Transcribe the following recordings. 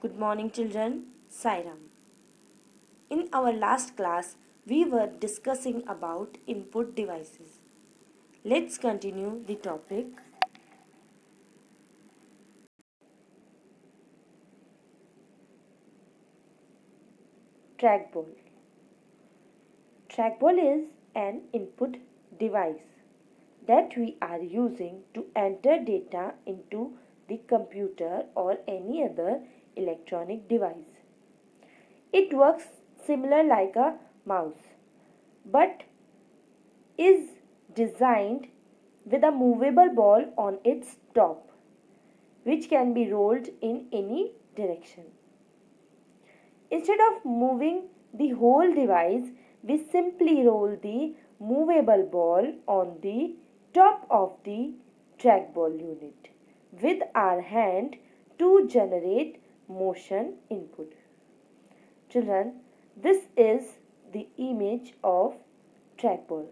Good morning, children. Sairam. In our last class, we were discussing about input devices. Let's continue the topic. Trackball. Trackball is an input device that we are using to enter data into the computer or any other electronic device. It works similar like a mouse but is designed with a movable ball on its top, which can be rolled in any direction. Instead of moving the whole device, we simply roll the movable ball on the top of the trackball unit with our hand to generate motion input. Children, this is the image of trackball.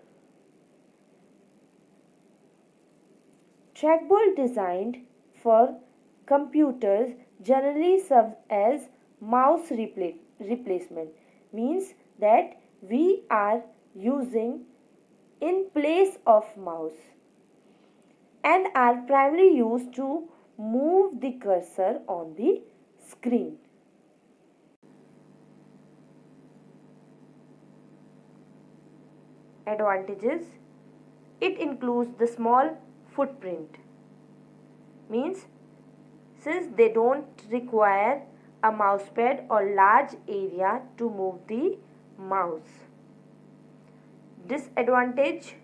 Trackball designed for computers generally serves as mouse replacement, means that we are using in place of mouse and are primarily used to move the cursor on the screen. Advantages: it includes the small footprint, means since they don't require a mousepad or large area to move the mouse. Disadvantage: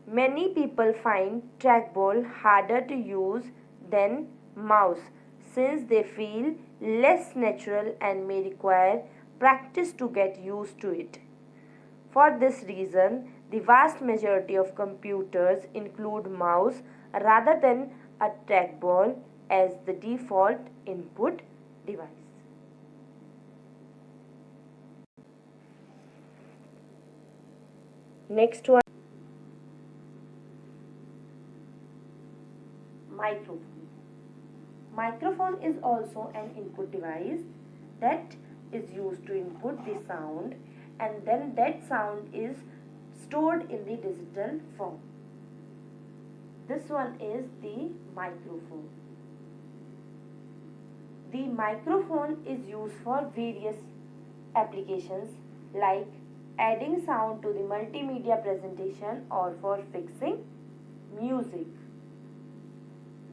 many people find trackball harder to use than mouse since they feel less natural and may require practice to get used to it. For this reason, the vast majority of computers include mouse rather than a trackball as the default input device. Next one, microphone. Microphone is also an input device that is used to input the sound, and then that sound is stored in the digital form. This one is the microphone. The microphone is used for various applications like adding sound to the multimedia presentation or for fixing music.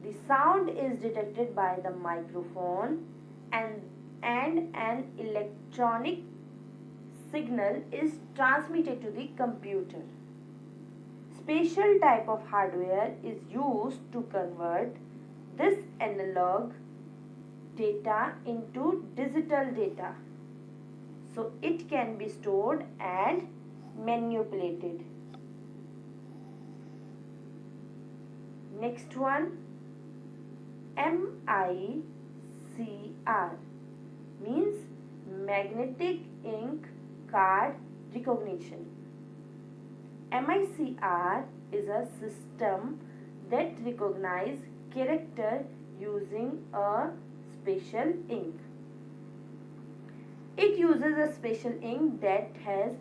The sound is detected by the microphone and an electronic signal is transmitted to the computer. Special type of hardware is used to convert this analog data into digital data, so it can be stored and manipulated. Next one, MICR, means magnetic ink card recognition. MICR is a system that recognizes character using a special ink. It uses a special ink that has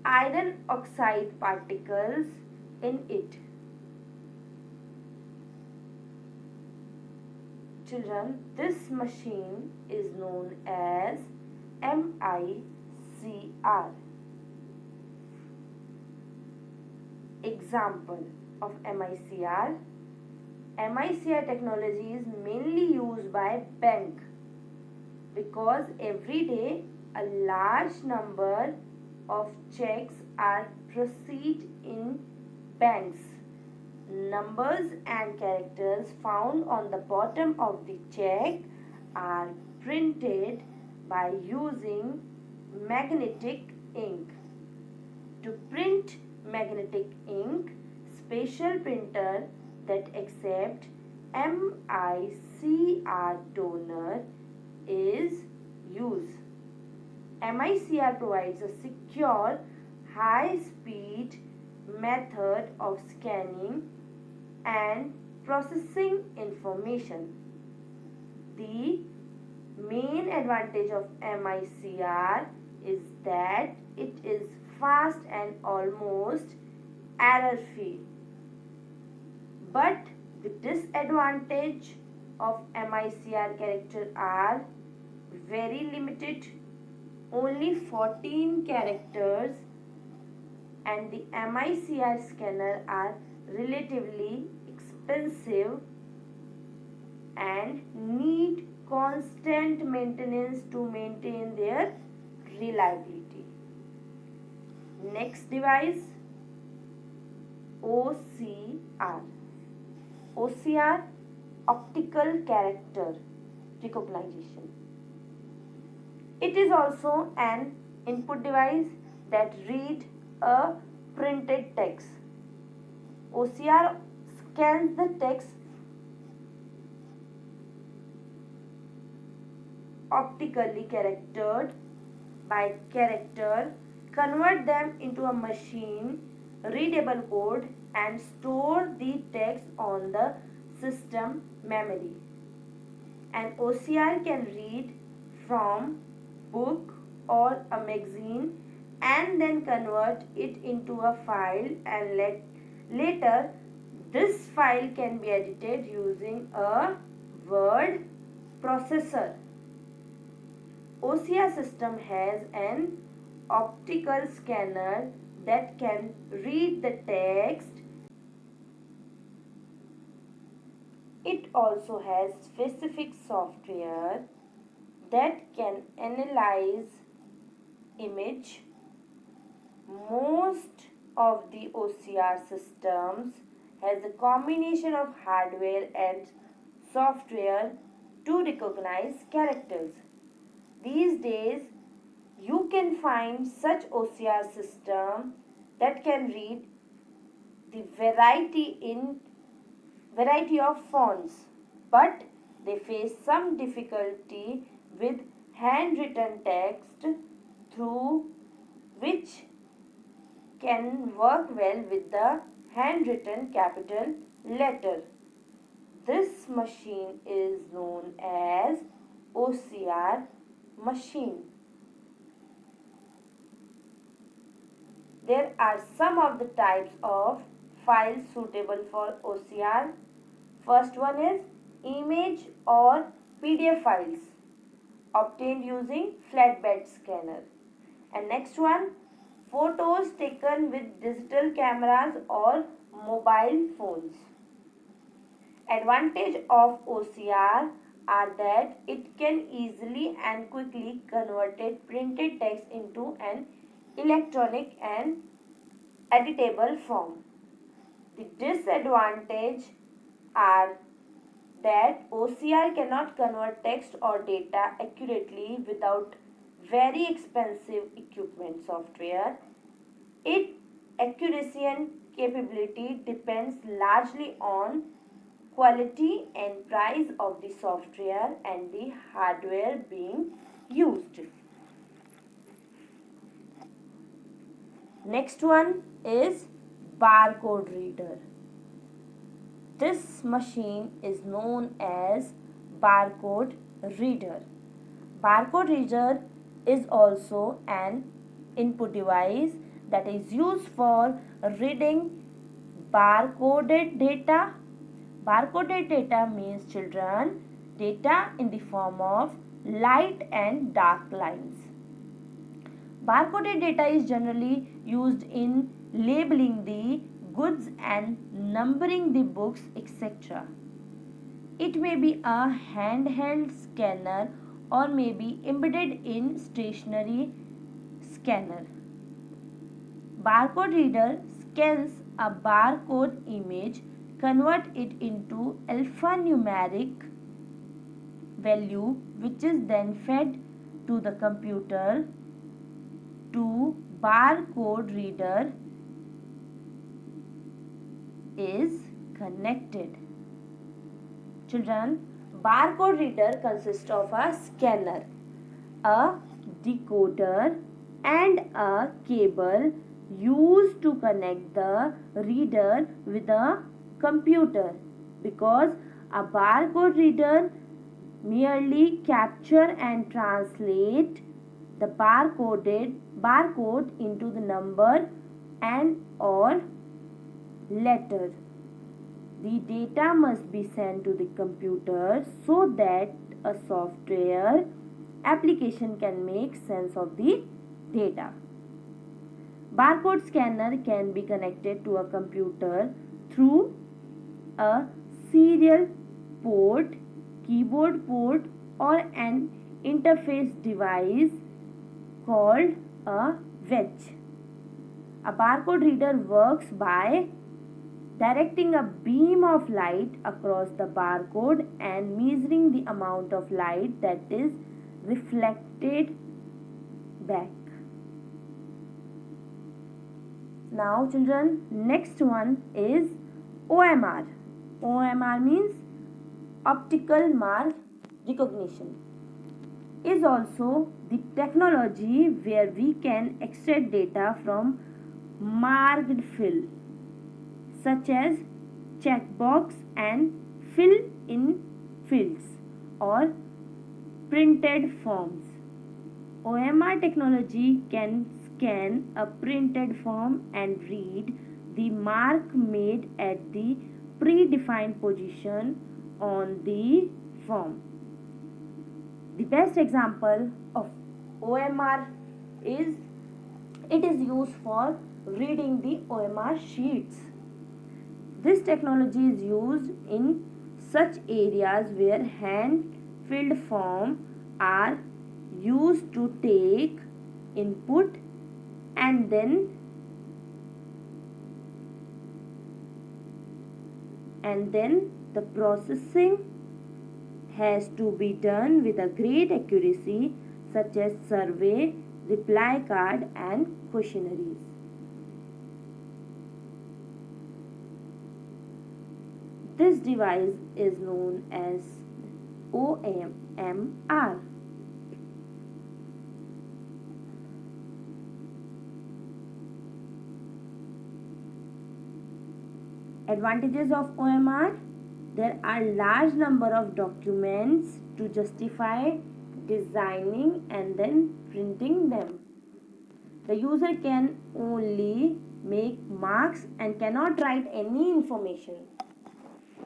iron oxide particles in it. Children, this machine is known as MICR. Example of MICR. MICR technology is mainly used by bank because every day a large number of checks are processed in banks. Numbers and characters found on the bottom of the check are printed by using magnetic ink. To print magnetic ink, special printer that accept MICR toner is used. MICR provides a secure, high-speed method of scanning and processing information. The main advantage of MICR is that it is fast and almost error free. But the disadvantage of MICR character are very limited, only 14 characters, and the MICR scanner are relatively expensive and need constant maintenance to maintain their reliability. Next device, OCR. OCR, optical character recognition. It is also an input device that reads a printed text. OCR scans the text optically charactered by character, convert them into a machine readable code and store the text on the system memory. An OCR can read from book or a magazine and then convert it into a file, and later this file can be edited using a word processor. OCR system has an optical scanner that can read the text. It also has specific software that can analyze image. Most of the OCR systems has a combination of hardware and software to recognize characters. These days, you can find such OCR system that can read the variety of fonts, but they face some difficulty with handwritten text, through which can work well with the handwritten capital letter. This machine is known as OCR machine. There are some of the types of files suitable for OCR. First one is image or PDF files obtained using flatbed scanner. And next one, photos taken with digital cameras or mobile phones. Advantage of OCR are that it can easily and quickly convert printed text into an electronic and editable form. The disadvantage are that OCR cannot convert text or data accurately without very expensive equipment software. Its accuracy and capability depends largely on quality and price of the software and the hardware being used. Next one is barcode reader. This machine is known as barcode reader. Barcode reader is also an input device that is used for reading barcoded data. Barcoded data means, children, data in the form of light and dark lines. Barcoded data is generally used in labeling the goods and numbering the books, etc. It may be a handheld scanner or may be embedded in stationary scanner. Barcode reader scans a barcode image, convert it into alphanumeric value, which is then fed to the computer. To barcode reader is connected. Children, barcode reader consists of a scanner, a decoder and a cable used to connect the reader with a computer. Because a barcode reader merely capture and translate the barcode into the number and or letter. The data must be sent to the computer so that a software application can make sense of the data. Barcode scanner can be connected to a computer through a serial port, keyboard port, or an interface device called a wedge. A barcode reader works by directing a beam of light across the barcode and measuring the amount of light that is reflected back. Now children, next one is OMR. OMR means optical mark recognition. Is also the technology where we can extract data from marked field such as checkbox and fill in fields or printed forms. OMR technology can scan a printed form and read the mark made at the predefined position on the form. The best example of OMR is it is used for reading the OMR sheets. This technology is used in such areas where hand-filled forms are used to take input and then the processing has to be done with a great accuracy, such as survey, reply card and questionnaires. This device is known as OMR. Advantages of OMR: there are large number of documents to justify designing and then printing them. The user can only make marks and cannot write any information.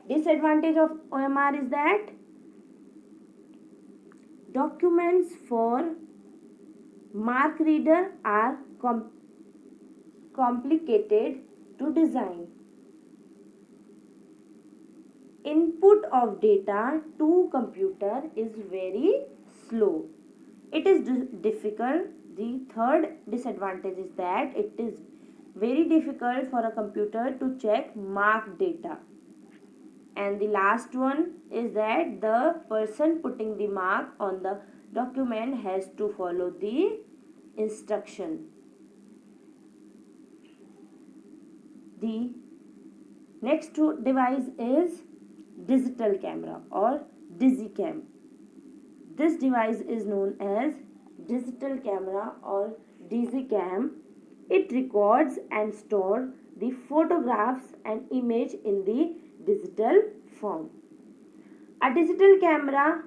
Disadvantage of OMR is that documents for mark reader are complicated to design. Input of data to computer is very slow. It is difficult. The third disadvantage is that it is very difficult for a computer to check marked data. And the last one is that the person putting the mark on the document has to follow the instruction. The next device is digital camera or DigiCam. This device is known as digital camera or DigiCam. It records and stores the photographs and image in the digital form. A digital camera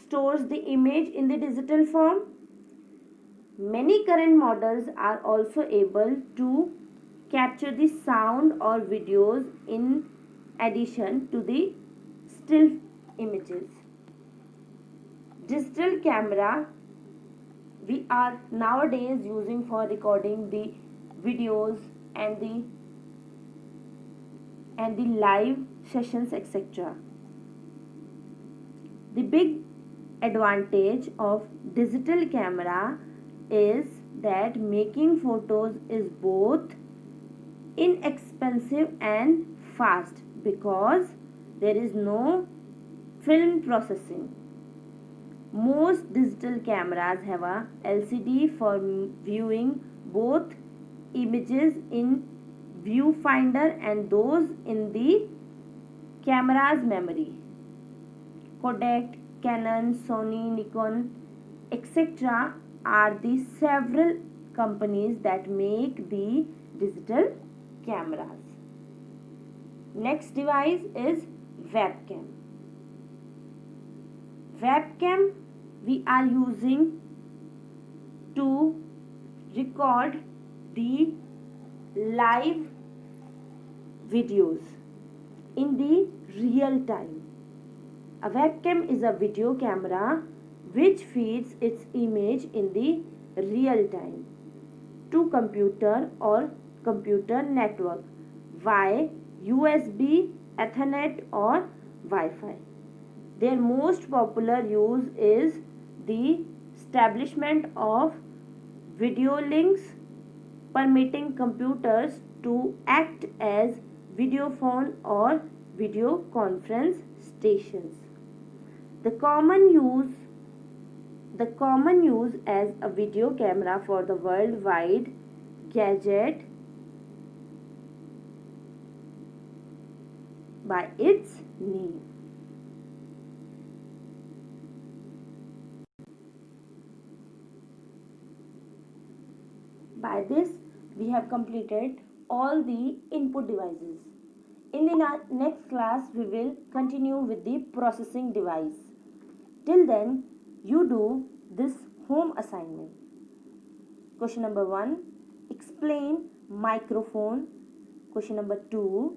stores the image in the digital form. Many current models are also able to capture the sound or videos in addition to the still images. Digital camera we are nowadays using for recording the videos and the live sessions, etc. The big advantage of digital camera is that making photos is both inexpensive and fast because there is no film processing. Most digital cameras have a LCD for viewing both images in viewfinder and those in the camera's memory. Kodak, Canon, Sony, Nikon, etc. are the several companies that make the digital cameras. Next device is webcam. Webcam we are using to record the live videos in the real time. A webcam is a video camera which feeds its image in the real time to computer or computer network via USB, Ethernet or Wi-Fi. Their most popular use is the establishment of video links permitting computers to act as videophone or video conference stations. The common use as a video camera for the worldwide gadget by its name. By this, we have completed all the input devices. In the next class, we will continue with the processing device. Till then, you do this home assignment. Question number 1, explain microphone. Question number 2,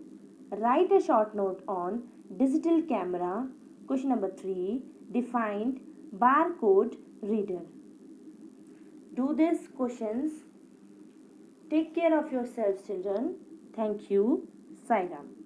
write a short note on digital camera. Question number 3, define barcode reader. Do these questions. Take care of yourselves, children. Thank you. Sai Ram.